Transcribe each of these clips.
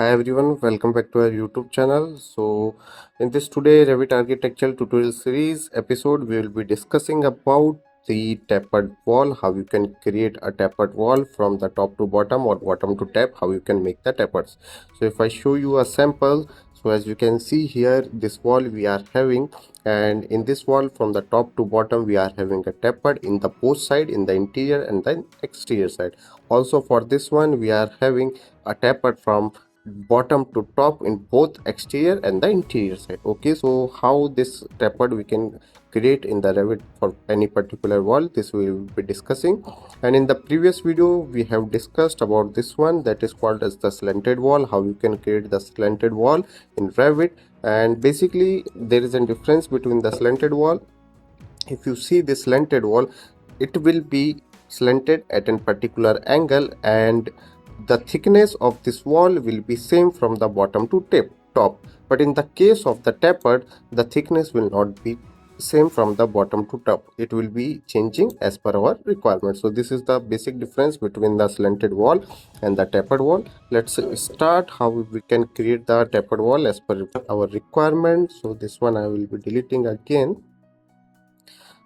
Hi everyone, welcome back to our YouTube channel. So in this today Revit Architecture tutorial series episode, we will be discussing about the tapered wall, how you can create a tapered wall from the top to bottom or bottom to top, how you can make the tapers. So if I show you a sample, so as you can see here, this wall we are having, and in this wall from the top to bottom we are having a tapered in the both side, in the interior and the exterior side. Also for this one we are having a tapered from bottom to top in both exterior and the interior side. Okay, so how this tapered we can create in the Revit for any particular wall, this we will be discussing. And in the previous video we have discussed about this one, that is called as the slanted wall, how you can create the slanted wall in Revit. And basically there is a difference between the slanted wall. If you see this slanted wall, it will be slanted at a particular angle, and the thickness of this wall will be same from the bottom to top. But in the case of the tapered, the thickness will not be same from the bottom to top. It will be changing as per our requirement. So this is the basic difference between the slanted wall and the tapered wall. Let's start how we can create the tapered wall as per our requirement. So this one I will be deleting again.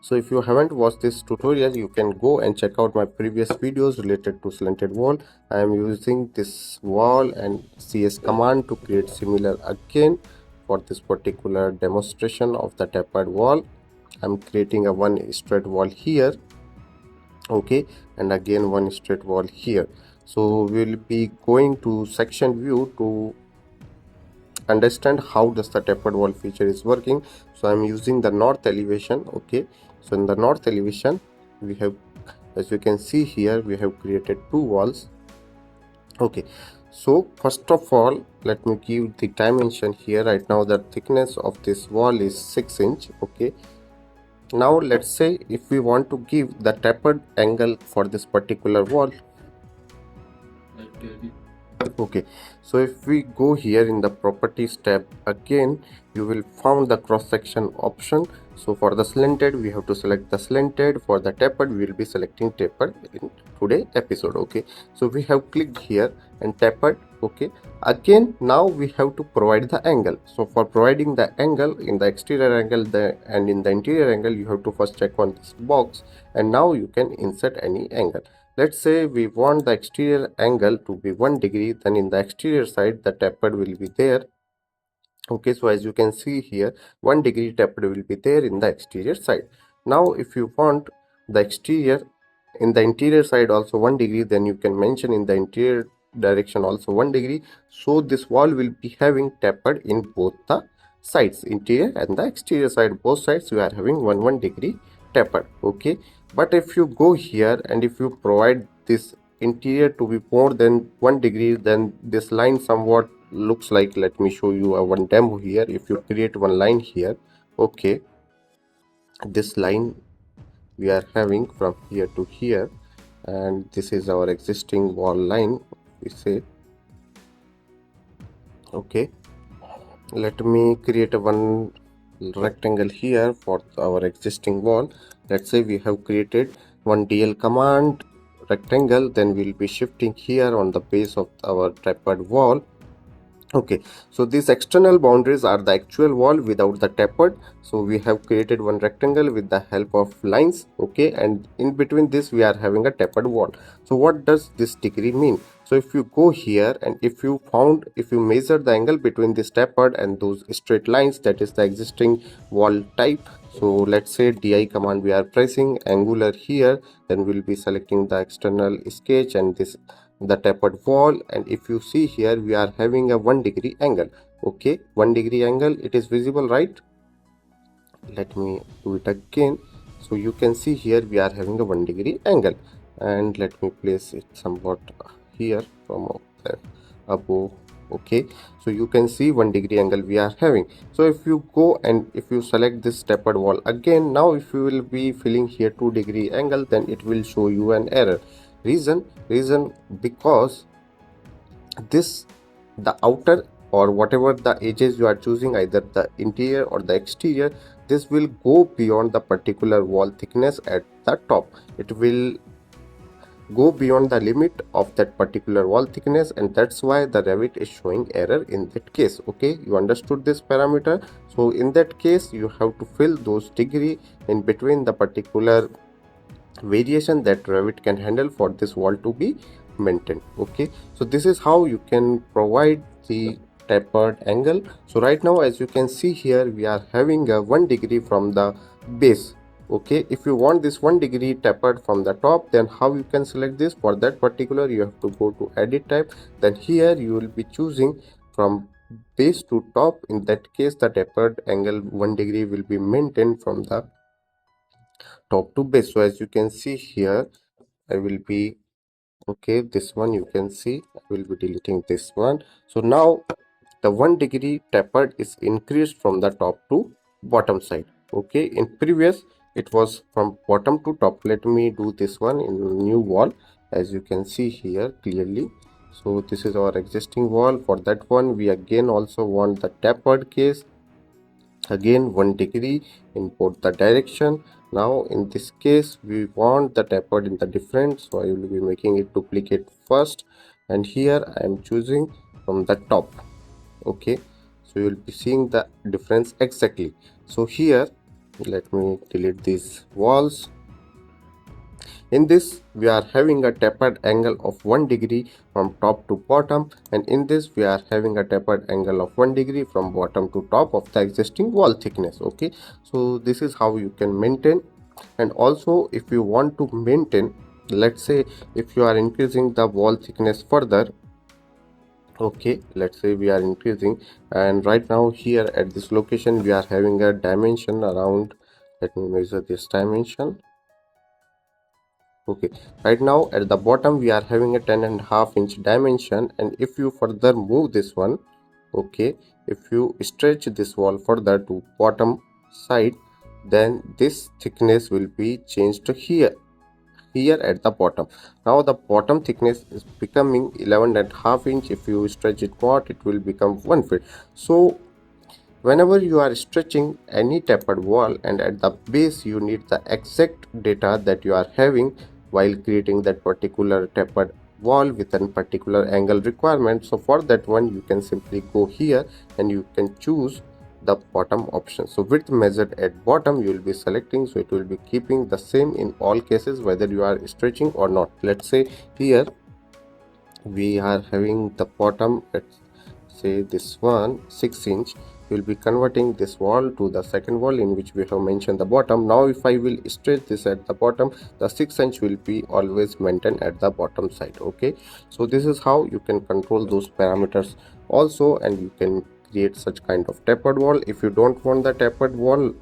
So if you haven't watched this tutorial, you can go and check out my previous videos related to slanted wall. I am using this wall and CS command to create similar again for this particular demonstration of the tapered wall. I'm creating a one straight wall here, okay, and again one straight wall here. So we'll be going to section view to understand how does the tapered wall feature is working. So I'm using the north elevation. Okay, so in the north elevation we have, as you can see here, we have created two walls. Okay, so first of all let me give the dimension here. Right now the thickness of this wall is 6 inch. Okay, now let's say if we want to give the tapered angle for this particular wall. Okay, so if we go here in the properties tab again, you will find the cross section option. So for the slanted we have to select the slanted, for the tapered we will be selecting tapered in today episode. Okay, so we have clicked here and tapered. Okay, again now we have to provide the angle. So for providing the angle in the exterior angle and in the interior angle, you have to first check on this box, and now you can insert any angle. Let's say we want the exterior angle to be 1 degree, then in the exterior side the tapered will be there. Okay, so as you can see here, 1 degree tapered will be there in the exterior side. Now if you want the exterior in the interior side also 1 degree, then you can mention in the interior direction also 1 degree. So this wall will be having tapered in both the sides, interior and the exterior side, both sides you are having 1 degree tapered. Okay, but if you go here and if you provide this interior to be more than 1 degree, then this line somewhat looks like, let me show you a one demo here. If you create one line here, okay, this line we are having from here to here, and this is our existing wall line, we say. Okay, let me create a one rectangle here for our existing wall. Let's say we have created one DL command rectangle, then we'll be shifting here on the base of our tapered wall. Okay, so these external boundaries are the actual wall without the tapered. So we have created one rectangle with the help of lines. Okay, and in between this we are having a tapered wall. So what does this degree mean? So if you go here and if you measure the angle between this tapered and those straight lines, that is the existing wall type. So let's say DI command we are pressing angular here, then we'll be selecting the external sketch and this the tapered wall, and if you see here we are having a 1 degree angle. Okay, 1 degree angle, it is visible, right? Let me do it again. So you can see here we are having a 1 degree angle, and let me place it somewhat here from above. Okay, so you can see 1 degree angle we are having. So if you go and if you select this tapered wall again, now if you will be filling here 2 degree angle, then it will show you an error. Reason because this, the outer or whatever the edges you are choosing, either the interior or the exterior, this will go beyond the particular wall thickness at the top. It will go beyond the limit of that particular wall thickness, and that's why the Revit is showing error in that case. Okay, you understood this parameter. So in that case you have to fill those degree in between the particular variation that Revit can handle for this wall to be maintained. Okay, so this is how you can provide the tapered angle. So right now, as you can see here, we are having a 1 degree from the base. Okay, if you want this 1 degree tapered from the top, then how you can select this? For that particular, you have to go to edit type, then here you will be choosing from base to top. In that case, the tapered angle 1 degree will be maintained from the top to base. So as you can see here, I will be okay, this one you can see I will be deleting this one. So now the 1 degree tapered is increased from the top to bottom side. Okay, in previous it was from bottom to top. Let me do this one in new wall, as you can see here clearly. So this is our existing wall. For that one we again also want the tapered case, again 1 degree in both the direction. Now in this case we want the tapered in the different, so I will be making it duplicate first, and here I am choosing from the top. Okay, so you will be seeing the difference exactly. So here let me delete these walls. In this we are having a tapered angle of 1 degree from top to bottom, and in this we are having a tapered angle of 1 degree from bottom to top of the existing wall thickness. Okay, so this is how you can maintain. And also if you want to maintain, let's say if you are increasing the wall thickness further, okay, let's say we are increasing, and right now here at this location we are having a dimension around, let me measure this dimension. Okay, right now at the bottom we are having a 10.5 inch dimension, and if you further move this one, okay, if you stretch this wall further to bottom side, then this thickness will be changed to here at the bottom. Now the bottom thickness is becoming 11.5 inch. If you stretch it more, it will become 1 feet. So whenever you are stretching any tapered wall, and at the base you need the exact data that you are having while creating that particular tapered wall with a particular angle requirement. So for that one you can simply go here and you can choose the bottom option. So width measured at bottom you will be selecting, so it will be keeping the same in all cases whether you are stretching or not. Let's say here we are having the bottom, let's say this one 6 inch. We will be converting this wall to the second wall in which we have mentioned the bottom. Now if I will stretch this at the bottom, the 6 inch will be always maintained at the bottom side. Okay, so this is how you can control those parameters also, and you can create such kind of tapered wall. If you don't want the tapered wall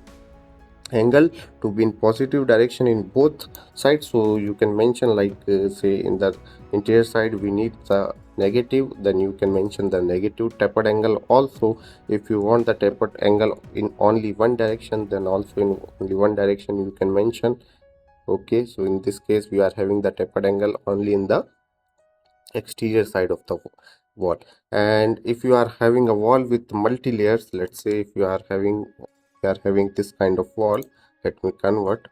angle to be in positive direction in both sides, so you can mention like say in the interior side we need the negative, then you can mention the negative tapered angle. Also if you want the tapered angle in only one direction, then also in only one direction you can mention. Okay, so in this case we are having the tapered angle only in the exterior side of the wall. And if you are having a wall with multi layers, let's say if you are having this kind of wall, let me convert.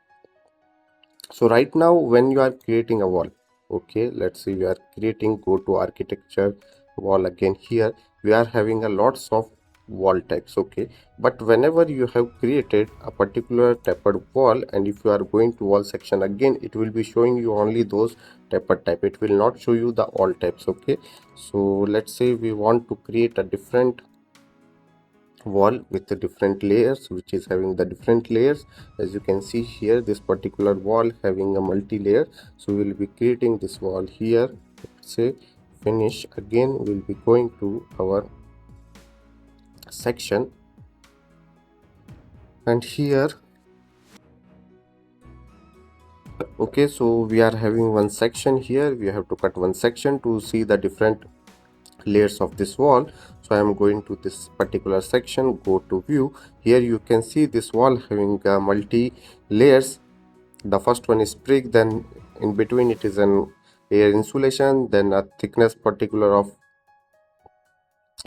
So right now when you are creating a wall, okay, let's say we are creating, go to architecture wall, again here we are having a lots of wall types. Okay, but whenever you have created a particular tapered wall, and if you are going to wall section, again it will be showing you only those tapered type, it will not show you the all types. Okay, so let's say we want to create a different wall with the different layers, which is having the different layers. As you can see here, this particular wall having a multi-layer, so we will be creating this wall here. Let's say finish, again we'll be going to our section, and here, okay, so we are having one section here, we have to cut one section to see the different layers of this wall. So I am going to this particular section, go to view. Here you can see this wall having multi layers. The first one is brick, then in between it is an air insulation, then a thickness particular of,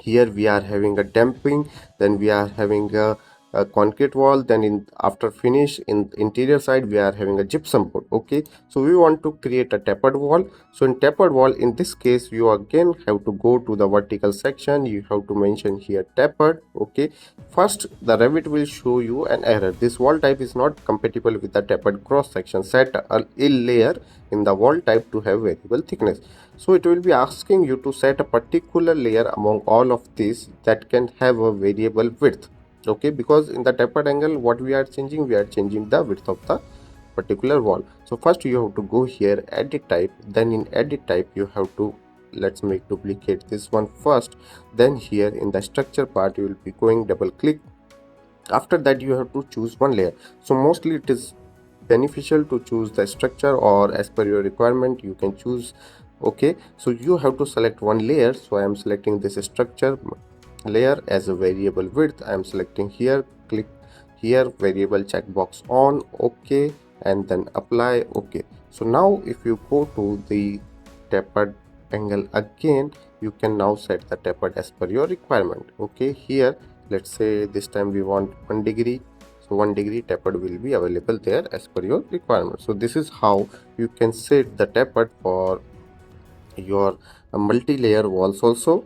here we are having a damping, then we are having a a concrete wall, then in after finish in interior side we are having a gypsum board. Okay, so we want to create a tapered wall. So in tapered wall, in this case, you again have to go to the vertical section. You have to mention here tapered. Okay, first the Revit will show you an error. This wall type is not compatible with the tapered cross section. Set a ill layer in the wall type to have variable thickness. So it will be asking you to set a particular layer among all of these that can have a variable width. Okay, because in the tapered angle, what we are changing the width of the particular wall. So first you have to go here, edit type, then in edit type you have to, let's make duplicate this one first, then here in the structure part you will be going double click. After that you have to choose one layer. So mostly it is beneficial to choose the structure, or as per your requirement you can choose. Okay, so you have to select one layer. So I am selecting this structure layer as a variable width. I am selecting here, click here, variable checkbox on. Okay, and then apply. Okay, so now if you go to the tapered angle again, you can now set the tapered as per your requirement. Okay, here let's say this time we want 1 degree, so 1 degree tapered will be available there as per your requirement. So this is how you can set the tapered for your multi-layer walls also.